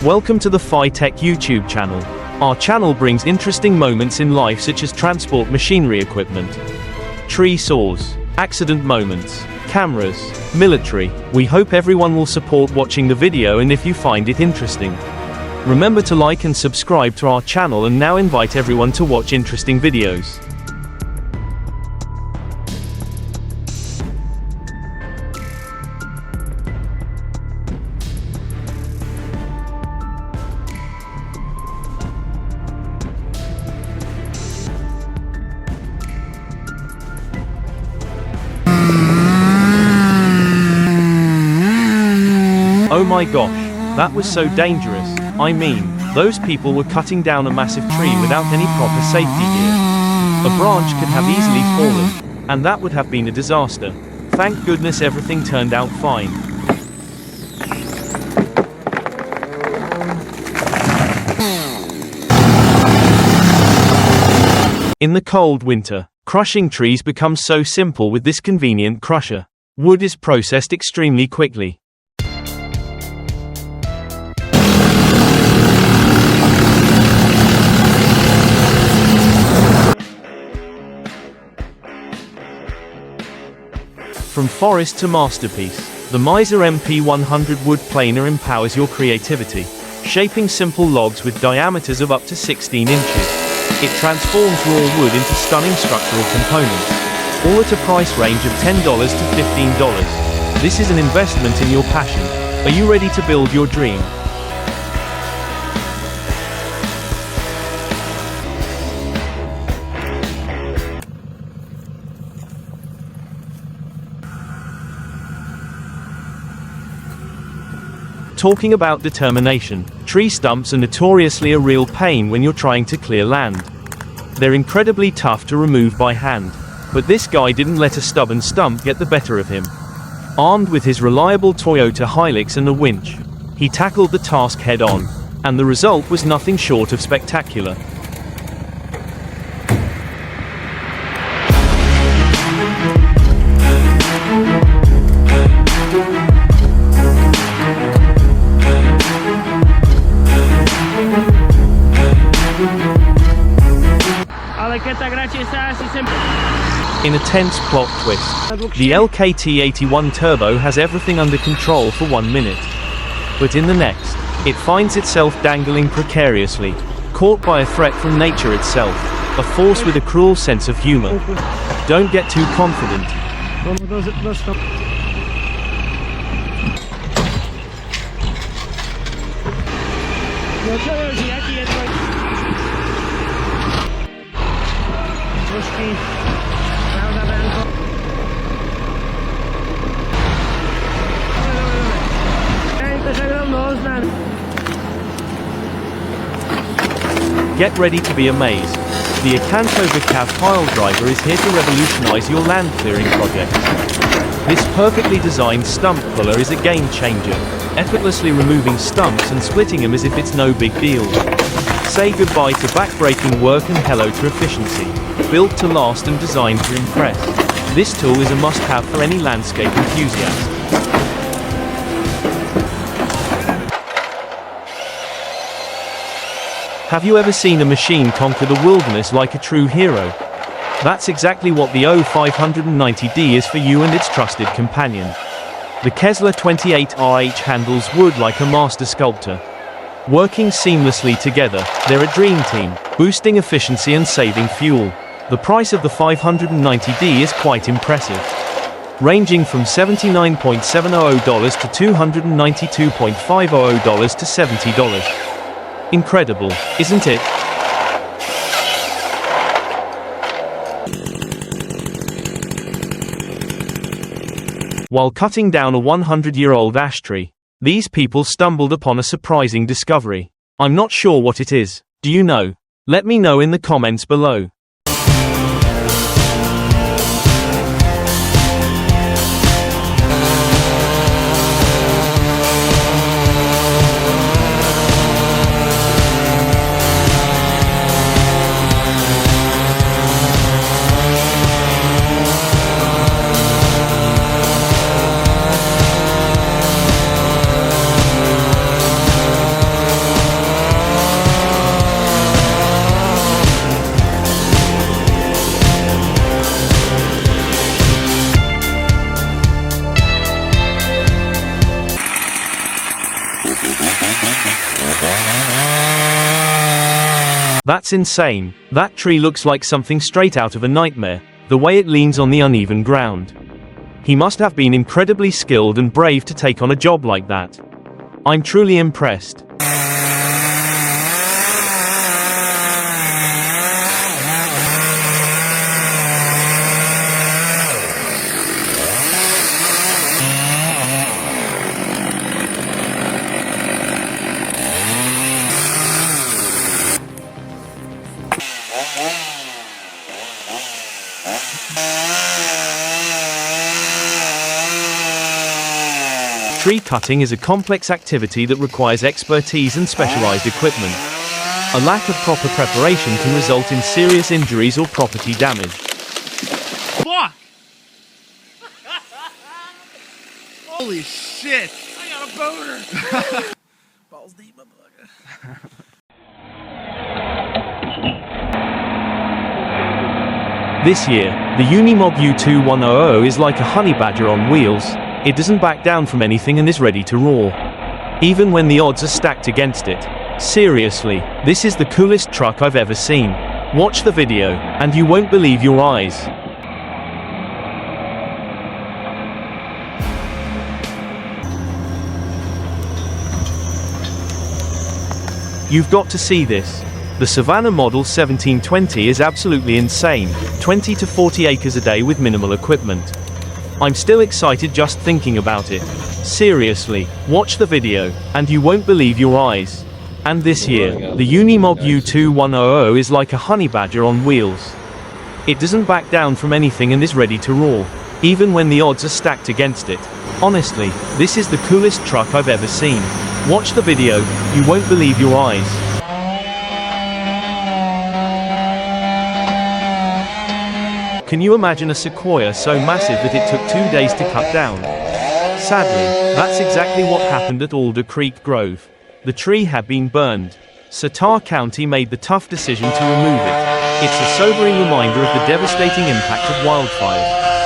Welcome to the Phi-Tech YouTube channel. Our channel brings interesting moments in life such as transport machinery equipment, tree saws, accident moments, cameras, military. We hope everyone will support watching the video, and if you find it interesting, remember to like and subscribe to our channel, and now invite everyone to watch interesting videos. Oh my gosh, that was so dangerous. I mean, those people were cutting down a massive tree without any proper safety gear. A branch could have easily fallen, and that would have been a disaster. Thank goodness everything turned out fine. In the cold winter, crushing trees becomes so simple with this convenient crusher. Wood is processed extremely quickly. From forest to masterpiece, the Miser MP100 wood planer empowers your creativity, shaping simple logs with diameters of up to 16 inches. It transforms raw wood into stunning structural components, all at a price range of $10 to $15. This is an investment in your passion. Are you ready to build your dream? Talking about determination, tree stumps are notoriously a real pain when you're trying to clear land. They're incredibly tough to remove by hand, but this guy didn't let a stubborn stump get the better of him. Armed with his reliable Toyota Hilux and a winch, he tackled the task head-on, and the result was nothing short of spectacular. In a tense plot twist, the LKT81 Turbo has everything under control for 1 minute. But in the next, it finds itself dangling precariously, caught by a threat from nature itself, a force with a cruel sense of humor. Don't get too confident. Get ready to be amazed. The Acanto Vicav pile driver is here to revolutionize your land clearing project. This perfectly designed stump puller is a game changer, effortlessly removing stumps and splitting them as if it's no big deal. Say goodbye to back-breaking work and hello to efficiency. Built to last and designed to impress, this tool is a must-have for any landscape enthusiast. Have you ever seen a machine conquer the wilderness like a true hero? That's exactly what the O590D is for you and its trusted companion. The Kesler 28RH handles wood like a master sculptor. Working seamlessly together, they're a dream team, boosting efficiency and saving fuel. The price of the 590D is quite impressive, ranging from $79.700 to $292.500 to $70. Incredible, isn't it? While cutting down a 100-year-old ash tree, these people stumbled upon a surprising discovery. I'm not sure what it is. Do you know? Let me know in the comments below. That's insane. That tree looks like something straight out of a nightmare, the way it leans on the uneven ground. He must have been incredibly skilled and brave to take on a job like that. I'm truly impressed. Tree cutting is a complex activity that requires expertise and specialized equipment. A lack of proper preparation can result in serious injuries or property damage. Fuck! Holy shit! I got a boner! Balls deep, motherfucker. This year, the Unimog U2100 is like a honey badger on wheels. It doesn't back down from anything and is ready to roar. Even when the odds are stacked against it. Seriously, this is the coolest truck I've ever seen. Watch the video, and you won't believe your eyes. You've got to see this. The Savannah Model 1720 is absolutely insane, 20 to 40 acres a day with minimal equipment. I'm still excited just thinking about it. Seriously, watch the video, and you won't believe your eyes. And this year, the Unimog U2100 is like a honey badger on wheels. It doesn't back down from anything and is ready to roar, even when the odds are stacked against it. Honestly, this is the coolest truck I've ever seen. Watch the video, you won't believe your eyes. Can you imagine a sequoia so massive that it took 2 days to cut down? Sadly, that's exactly what happened at Alder Creek Grove. The tree had been burned. Sartah County made the tough decision to remove it. It's a sobering reminder of the devastating impact of wildfires.